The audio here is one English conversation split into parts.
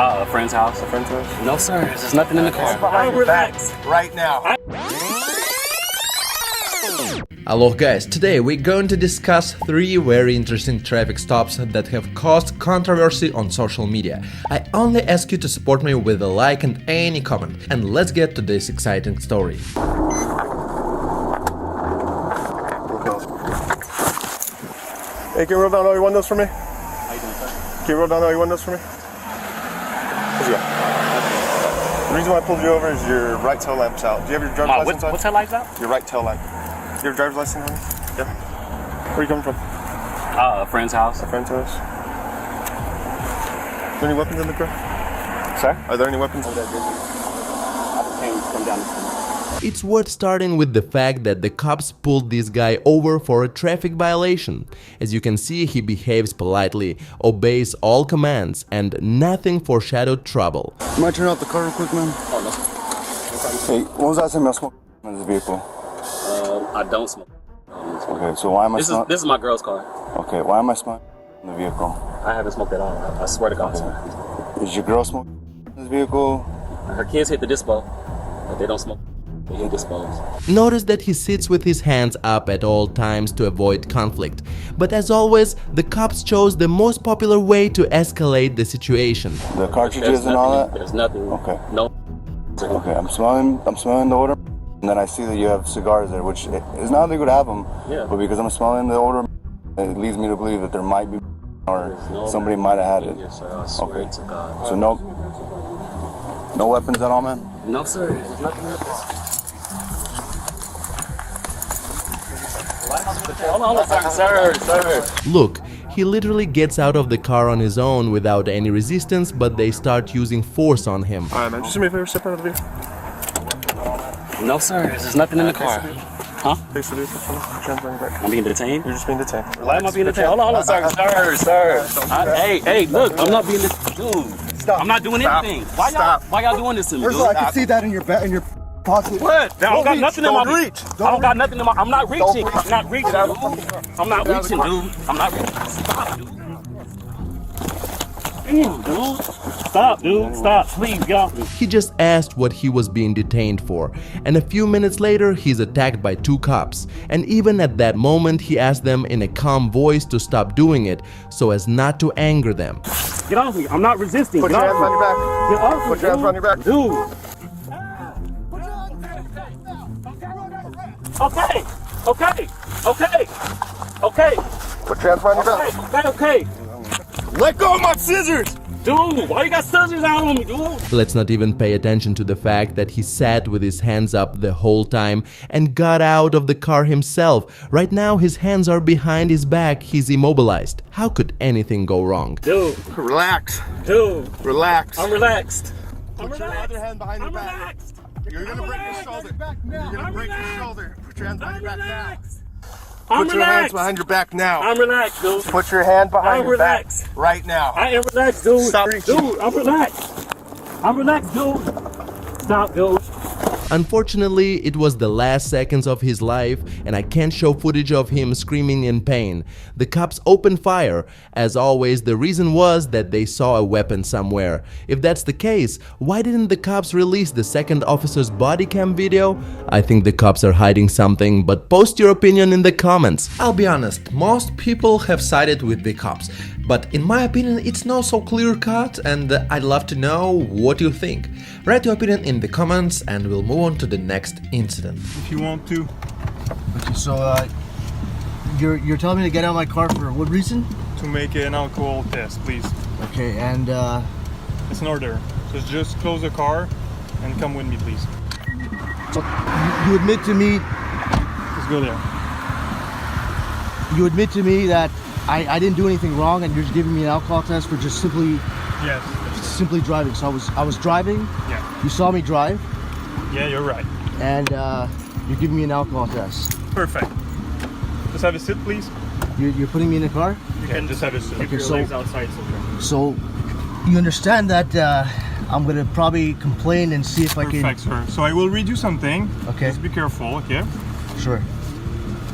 A friend's house. A friend's house? No, sir. There's nothing in the car. I'm relaxed right now. Hello guys, today we're going to discuss 3 very interesting traffic stops that have caused controversy on social media. I only ask you to support me with a like and any comment, and let's get to this exciting story. Hey, can you roll down all your windows for me? How you doing, sir? Can you roll down all your windows for me? Let's go. The reason why I pulled you over is your right tail lamp's out. Do you have your driver's license on? What's that lights out? Your right tail lamp. Do you have your driver's license on? Yeah. Where are you coming from? A friend's house. A friend's house. Are there any weapons in the car? Sir? Are there any weapons? I came from down the street. It's worth starting with the fact that the cops pulled this guy over for a traffic violation. As you can see, he behaves politely, obeys all commands, and nothing foreshadowed trouble. Might turn off the car real quick, man? Oh, no, sir. Hey, when was the last time you smoked in this vehicle? I don't smoke. Okay, so why am I smoking? This is my girl's car. Okay, why am I smoking in the vehicle? I haven't smoked at all. I swear to God, sir. Is your girl smoking in this vehicle? Her kids hit the dispo, but they don't smoke. They hit dispos. Notice that he sits with his hands up at all times to avoid conflict. But as always, the cops chose the most popular way to escalate the situation. The cartridges and all that? There's nothing. Okay. No. Okay, I'm smelling the odor, and then I see that you have cigars there, which is not legal to have them. Yeah. But because I'm smelling the odor, it leads me to believe that there might be or somebody might have had it. Yes, sir. I swear to God. So no weapons at all, man? No, sir. There's nothing in the car. Hold on, sir. Look, he literally gets out of the car on his own without any resistance, but they start using force on him. Alright, man. Just do me a favor, step out of the vehicle. No, sir. There's nothing in the car. Huh? Face the vehicle. Put your hands behind your back. I'm being detained? You're just being detained. Why am I being detained? Hold on, sir. Hey, look, I'm not being detained. Dude, Stop. I'm not doing anything. Why y'all doing this to me, dude? I can see that in your pocket. What? I don't got nothing in my reach. I don't got nothing in my. I'm not reaching. I'm not reaching, dude. I'm not reaching, dude. I'm not reaching. Stop, dude. Damn, dude. Stop, dude. Stop, please, get off me. He just asked what he was being detained for, and a few minutes later he's attacked by 2 cops. And even at that moment he asked them in a calm voice to stop doing it so as not to anger them. Get off me. I'm not resisting. Put your hands behind your back. Get off me. Put your hands behind your back. Dude. Okay. Put your hands behind your back. Okay. Let go of my scissors! Dude, why you got scissors out on me, dude? Let's not even pay attention to the fact that he sat with his hands up the whole time and got out of the car himself. Right now his hands are behind his back, he's immobilized. How could anything go wrong? Dude, Relax. dude, Relax. I'm relaxed. Put your other hand behind your back. Relaxed. You're gonna break your shoulder. You're gonna break your shoulder. Put your hands behind your back now. I'm Put your hands relaxed. behind your back now. I'm relaxed, dude. Put your hand behind I'm your back relaxed. right now. I am relaxed, dude. Stop reaching. Dude, I'm relaxed. I'm relaxed, dude. Stop, dude. Unfortunately, it was the last seconds of his life and I can't show footage of him screaming in pain. The cops opened fire. As always, the reason was that they saw a weapon somewhere. If that's the case, why didn't the cops release the second officer's body cam video? I think the cops are hiding something, but post your opinion in the comments. I'll be honest, most people have sided with the cops, but in my opinion it's not so clear cut, and I'd love to know what you think. Write your opinion in the comments and we'll move on to the next incident. If you want to. Okay, so you're telling me to get out of my car for what reason? To make an alcohol test, please. Okay, and It's an order. Just close the car and come with me, please. so you admit to me Just go there. that I didn't do anything wrong, and you're just giving me an alcohol test for just simply Yes. driving. So I was driving. Yeah. You saw me drive, Yeah, you're right. and you're giving me an alcohol test. Perfect. Just have a sit, please. You're putting me in the car. You can just have a sit. Okay, so outside, so you understand that I'm gonna probably complain and see if I can. Perfect, sir. So I will read you something. Okay. Just be careful, okay? Sure.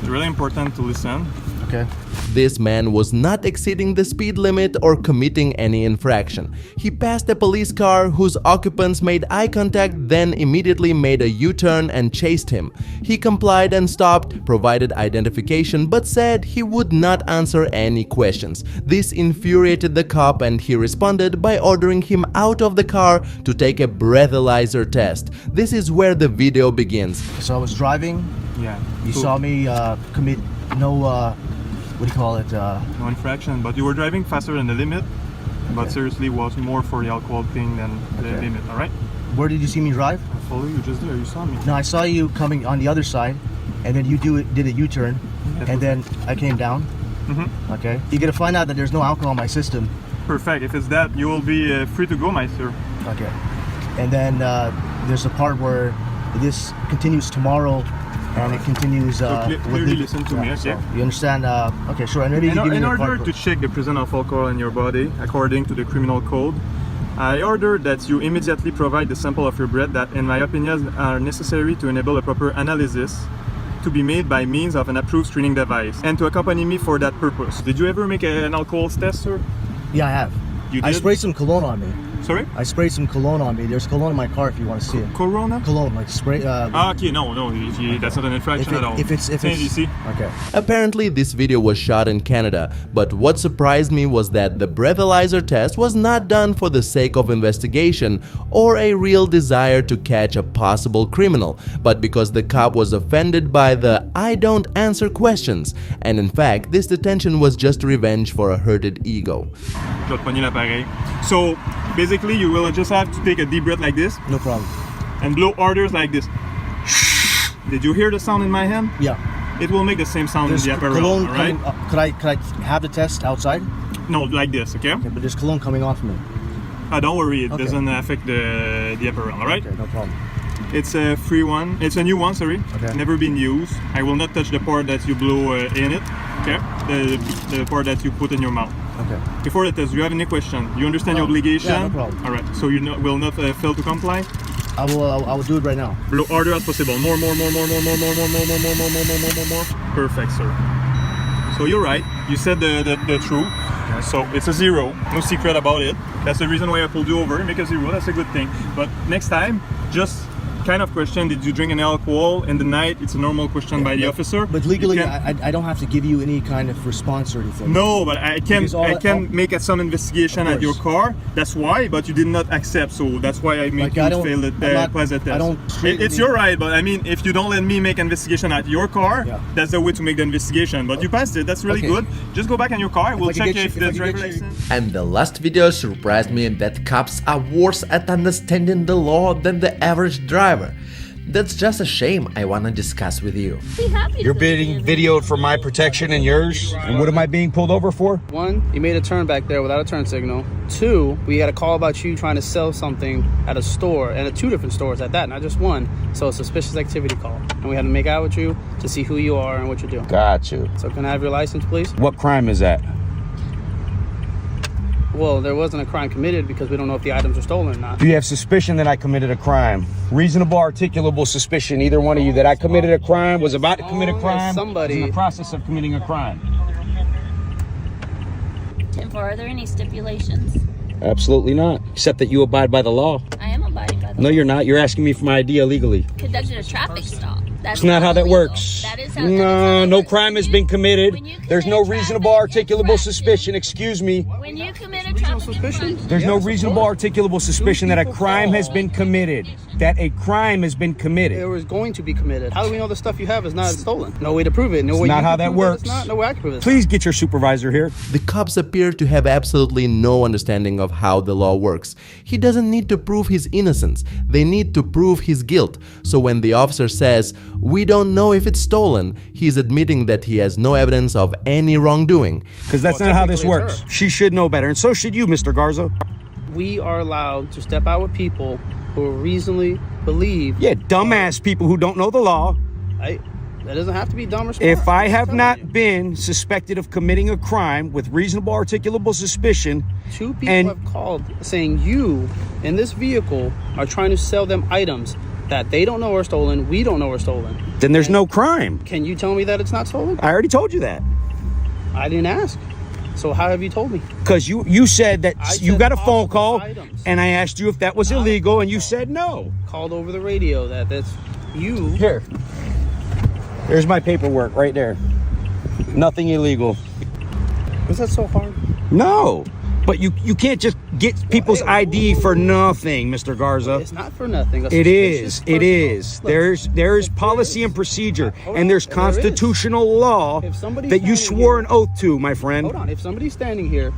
It's really important to listen. Okay. This man was not exceeding the speed limit or committing any infraction. He passed a police car whose occupants made eye contact, then immediately made a U-turn and chased him. He complied and stopped, provided identification, but said he would not answer any questions. This infuriated the cop and he responded by ordering him out of the car to take a breathalyzer test. This is where the video begins. So I was driving. Yeah. You saw me commit no, what do you call it? No infraction, but you were driving faster than the limit. But seriously, was more for the alcohol thing than the limit. All right. Where did you see me drive? I follow you just there. You saw me. No, I saw you coming on the other side, and then you did a U-turn, and then I came down. Mm-hmm. Okay. You're gonna find out that there's no alcohol in my system. Perfect. If it's that, you will be free to go, my sir. Okay. And then there's a part where this continues tomorrow, and it continues. Clearly listen to me, okay? So you understand? Okay, sure. And maybe you give me in the order part, to check the presence of alcohol in your body, according to the criminal code, I order that you immediately provide the sample of your breath that, in my opinion, are necessary to enable a proper analysis to be made by means of an approved screening device and to accompany me for that purpose. Did you ever make an alcohol test, sir? Yeah, I have. You did? I sprayed some cologne on me. Sorry? I sprayed some cologne on me. There's cologne in my car if you want to see it. Corona? Cologne, like spray. Okay, no, that's not an infraction at all. If it's NGC. Okay. Apparently, this video was shot in Canada, but what surprised me was that the breathalyzer test was not done for the sake of investigation or a real desire to catch a possible criminal, but because the cop was offended by the "I don't answer questions," and in fact, this detention was just revenge for a hurted ego. Je vais te pogner l'appareil. So, basically, you will just have to take a deep breath like this. No problem. And blow orders like this. Did you hear the sound in my hand? Yeah. It will make the same sound There's in the apparel, cologne right? coming, could I have the test outside? No, like this, okay? Okay, but there's cologne coming off me. Don't worry, it Okay. doesn't affect the apparel, alright? Okay, no problem. It's a free one. It's a new one, sorry. Okay. Never been used. I will not touch the part that you blow in it, okay? The part that you put in your mouth. Okay. Before the test, do you have any question? You understand your obligation? Yeah, no problem. Alright, so you will not fail to comply? I will do it right now. Blow order as possible. More. Perfect, sir. So you're right. You said the truth. So it's a 0. No secret about it. That's the reason why I pulled you over. Make a 0. That's a good thing. But next time, just kind of question: did you drink any alcohol in the night? It's a normal question by the officer. But legally, You can- I don't have to give you any kind of response or anything. No, but I can Because make some investigation Of at your car. That's why, but you did not accept, so that's why I made Like, you I don't- fail the I'm not- pass the test. I don't treat It's any- your right, but I mean, if you don't let me make investigation at your car, Yeah. that's the way to make the investigation. But you passed it. That's really Okay. good. Just go back in your car. We'll I could check get if you- the if I could driver get you- license. And the last video surprised me that cops are worse at understanding the law than the average driver. That's just a shame I wanna discuss with you. You're being videoed for my protection and yours. And what am I being pulled over for? 1, you made a turn back there without a turn signal. 2, we had a call about you trying to sell something at a store, and at 2 different stores at that, not just one. So a suspicious activity call. And we had to make out with you to see who you are and what you're doing. Got you. So can I have your license, please? What crime is that? Well, there wasn't a crime committed because we don't know if the items are stolen or not. Do you have suspicion that I committed a crime? Reasonable, articulable suspicion, either one of you, that I committed a crime, was about to commit a crime, somebody- was in the process of committing a crime. 10-4, are there any stipulations? Absolutely not. Except that you abide by the law. I am abiding by the No, law. you're not. You're asking me for my ID illegally. Conducted a traffic stop. That's That's not how that illegal. works. That is how No, no crime has been committed. when you There's no commit a reasonable, traffic articulable infraction- suspicion. Excuse me. When you commit a traffic infraction, There's no reasonable, articulable suspicion that a crime has been committed. That a crime has been It committed. was going to be committed. How do we know the stuff you have is not stolen? No way to prove it. No way not you how can that prove works. It's not. No way I can prove it. Please get your supervisor here. The cops appear to have absolutely no understanding of how the law works. He doesn't need to prove his innocence, they need to prove his guilt. So when the officer says, "We don't know if it's stolen," he's admitting that he has no evidence of any wrongdoing. Because that's Well, not how this technically it's works. She should know better, and so should you, Mr. Garza. We are allowed to step out with people who reasonably believe. Yeah, dumbass people who don't know the law. That doesn't have to be dumb or smart. If I I'm have telling not you. been suspected of committing a crime with reasonable, articulable suspicion, 2 people and- have called saying you in this vehicle are trying to sell them items that they don't know are stolen, we don't know are stolen. then there's no crime. Can you tell me that it's not stolen? I already told you that. I didn't ask. So how have you told me? Because you said that you said got a phone possible call, items. and I asked you if that was illegal, and you said no. Called over the radio that's you. Here. There's my paperwork right there. Nothing illegal. Is that so hard? No. But you can't just get people's ID for nothing, Mr. Garza. It's not for nothing. It is. It is. Look, there's policy and procedure, and there's constitutional law that you swore an oath to, my friend. Hold on. If somebody's standing here,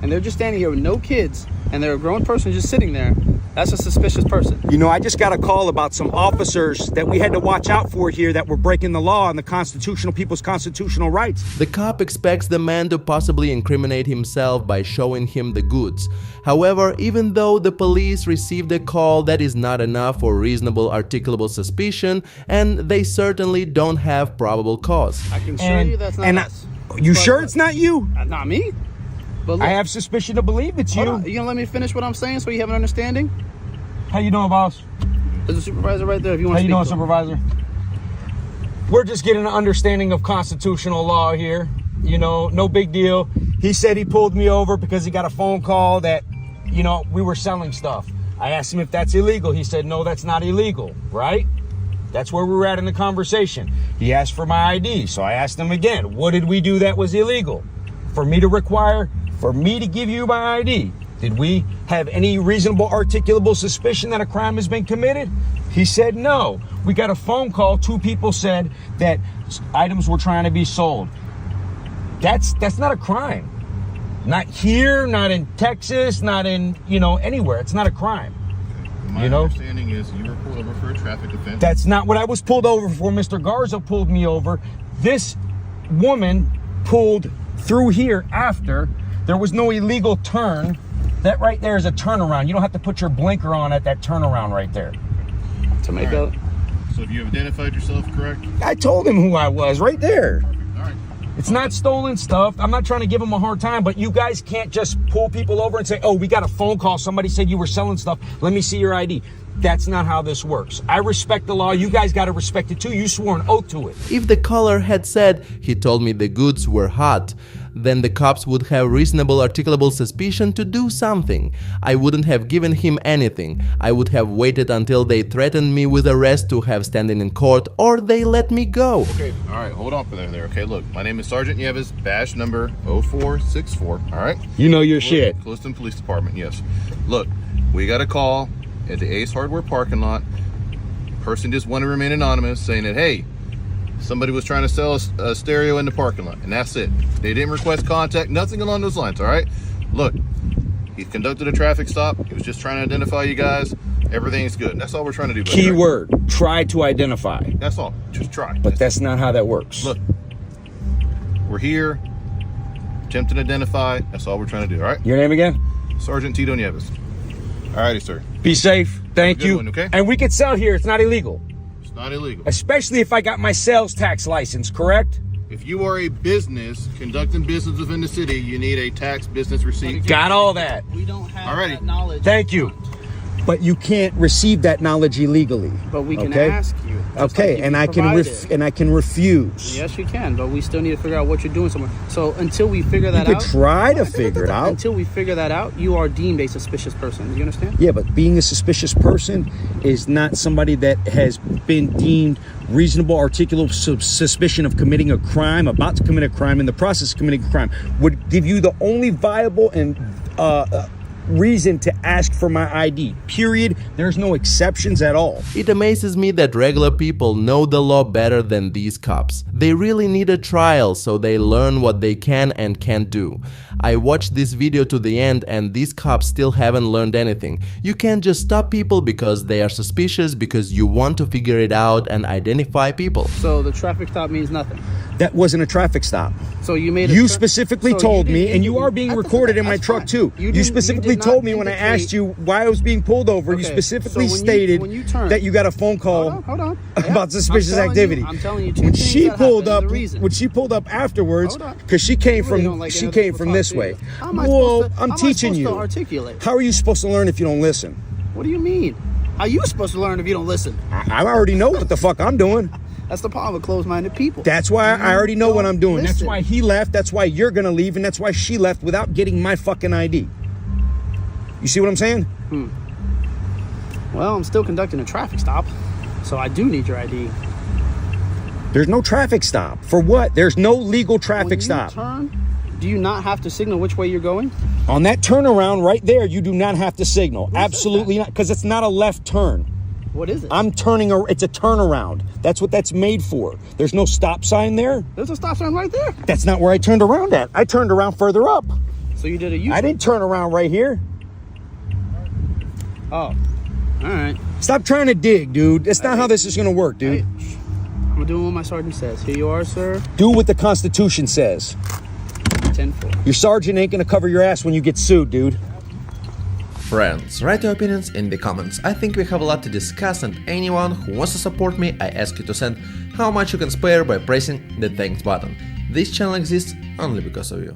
and they're just standing here with no kids, and they're a grown person just sitting there, that's a suspicious person. You know, I just got a call about some officers that we had to watch out for here that were breaking the law and the people's constitutional rights. The cop expects the man to possibly incriminate himself by showing him the goods. However, even though the police received a call, that is not enough for reasonable articulable suspicion, and they certainly don't have probable cause. I can assure you that's not us. You sure it's not you? Not me. But look, I have suspicion to believe it's you. Hold on. You gonna let me finish what I'm saying so you have an understanding? How you doing, boss? There's a supervisor right there if you want to speak. How you doing, supervisor? We're just getting an understanding of constitutional law here. You know, no big deal. He said he pulled me over because he got a phone call that, you know, we were selling stuff. I asked him if that's illegal. He said, no, that's not illegal, right? That's where we were at in the conversation. He asked for my ID, so I asked him again, what did we do that was illegal? For me to give you my ID, did we have any reasonable articulable suspicion that a crime has been committed? He said no. We got a phone call. 2 people said that items were trying to be sold. That's not a crime. Not here, not in Texas, not in, anywhere. It's not a crime. My understanding is you were pulled over for a traffic offense. That's not what I was pulled over for. Mr. Garza pulled me over. This woman pulled through here after. There was no illegal turn. That right there is a turnaround. You don't have to put your blinker on at that turnaround right there. Tomato. Right. So have you identified yourself correct? I told him who I was right there. All right. It's not stolen stuff. I'm not trying to give him a hard time, but you guys can't just pull people over and say, oh, we got a phone call. Somebody said you were selling stuff. Let me see your ID. That's not how this works. I respect the law. You guys got to respect it too. You swore an oath to it. If the caller had said, he told me the goods were hot, then the cops would have reasonable articulable suspicion to do something. I wouldn't have given him anything. I would have waited until they threatened me with arrest to have standing in court, or they let me go. Okay, all right, hold on for there. Okay, look, my name is Sergeant Nieves, badge number 0464, all right? You know your shit. Clifton Police Department, yes. Look, we got a call at the Ace Hardware parking lot. Person just wanted to remain anonymous, saying that, hey, somebody was trying to sell a stereo in the parking lot, and that's it. They didn't request contact, nothing along those lines, all right? Look, he conducted a traffic stop. He was just trying to identify you guys. Everything's good. That's all we're trying to do. Key word, try to identify. That's all. Just try. But that's not how that works. Look, we're here, attempting to identify. That's all we're trying to do, all right? Your name again? Sergeant Tito Nieves. All righty, sir. Be safe. Thank you. One, okay? And we can sell here. It's not illegal. It's not illegal. Especially if I got my sales tax license, correct? If you are a business conducting business within the city, you need a tax business receipt. Got all that. We don't have Alrighty. that knowledge. Thank you. But you can't receive that knowledge illegally. But we can okay? ask you. Okay, and I can refuse. Yes, you can, but we still need to figure out what you're doing somewhere. So until we figure that You out, could try to figure it out. Until we figure that out, you are deemed a suspicious person. Do you understand? Yeah, but being a suspicious person is not somebody that has been deemed reasonable, articulable suspicion of committing a crime, about to commit a crime, in the process of committing a crime. Would give you the only viable and reason to ask for my ID, period. There's no exceptions at all. It amazes me that regular people know the law better than these cops. They really need a trial so they learn what they can and can't do. I watched this video to the end and these cops still haven't learned anything. You can't just stop people because they are suspicious, because you want to figure it out and identify people. So the traffic stop means nothing. That wasn't a traffic stop. So you made You specifically told me, and you are being recorded in my truck too. You specifically told me when I asked you why I was being pulled over, you specifically stated that you got a phone call hold on. about suspicious activity. I'm telling you two when things she that pulled happened, up, the reason. when she pulled up afterwards, because she came from this way. Well, I'm teaching you. How are you supposed to learn if you don't listen? What do you mean? How are you supposed to learn if you don't listen? I already know what the fuck I'm doing. That's the problem with closed-minded people. That's why I already know what I'm doing. That's Listen. why he left. That's why you're gonna leave, and that's why she left without getting my fucking ID. You see what I'm saying? Well, I'm still conducting a traffic stop, so I do need your ID. There's no traffic stop. For what? There's no legal traffic When you stop. turn, do you not have to signal which way you're going? On that turnaround right there, you do not have to signal. Absolutely not, because it's not a left turn. What is it? I'm turning, it's a turnaround. That's what that's made for. There's no stop sign there. There's a stop sign right there. That's not where I turned around at. I turned around further up. So you did a U-turn. I didn't turn around right here. Oh, all right. Stop trying to dig, dude. That's not how this is going to work, dude. Hey, I'm doing what my sergeant says. Here you are, sir. Do what the Constitution says. 10-4. Your sergeant ain't going to cover your ass when you get sued, dude. Friends, write your opinions in the comments. I think we have a lot to discuss, and anyone who wants to support me, I ask you to send how much you can spare by pressing the thanks button. This channel exists only because of you.